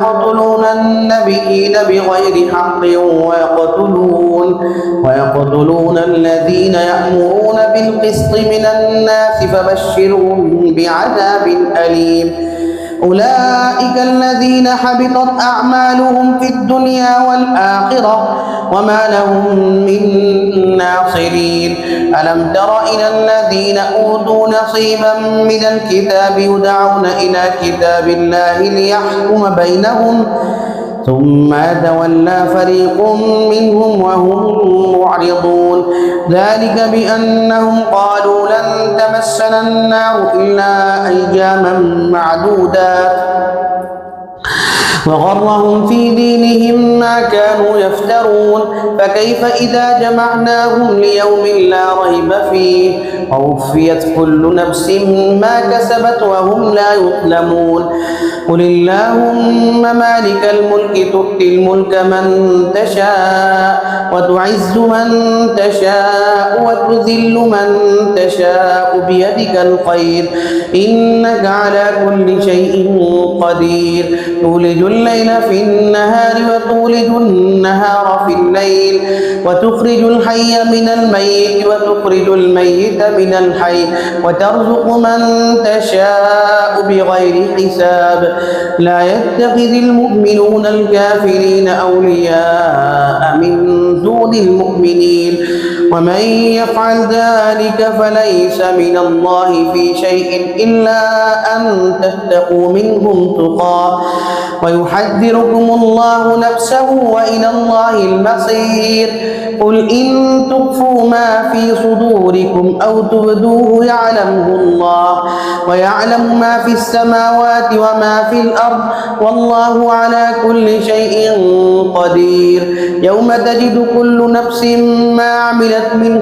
يقتلون النبيين بغير حق ويقتلون الذين يأمرون بالقسط من الناس فبشرهم بعذاب أليم. أولئك الذين حبطت أعمالهم في الدنيا والآخرة وما لهم من ناصرين. ألم تر إلى الذين أوتوا نصيبا من الكتاب يدعون إلى كتاب الله ليحكم بينهم ثم تولى فريق منهم وهم معرضون. ذلك بأنهم قالوا لن تمسنا النار إلا أياما معدودات وغرهم في دينهم ما كانوا يفترون. فكيف إذا جمعناهم ليوم لا ريب فيه ووفيت كل نفس ما كسبت وهم لا يظلمون. قل اللهم مالك الملك تؤتي الملك من تشاء وتعز من تشاء وتذل من تشاء بيدك الخير إنك على كل شيء قدير. تولج الليل في النهار وتولج النهار في الليل وتخرج الحي من الميت وتخرج الميت من الحي وترزق من تشاء بغير حساب. لا يتخذ المؤمنون الكافرين أولياء من دون المؤمنين ومن يفعل ذلك فليس من الله في شيء إلا أن تتقوا منهم تقاه ويحذركم الله نفسه وإلى الله المصير. قل إن تخفوا ما في صدوركم أو تبدوه يعلمه الله ويعلم ما في السماوات وما في الأرض والله على كل شيء قدير. يوم تجد كل نفس ما عملت من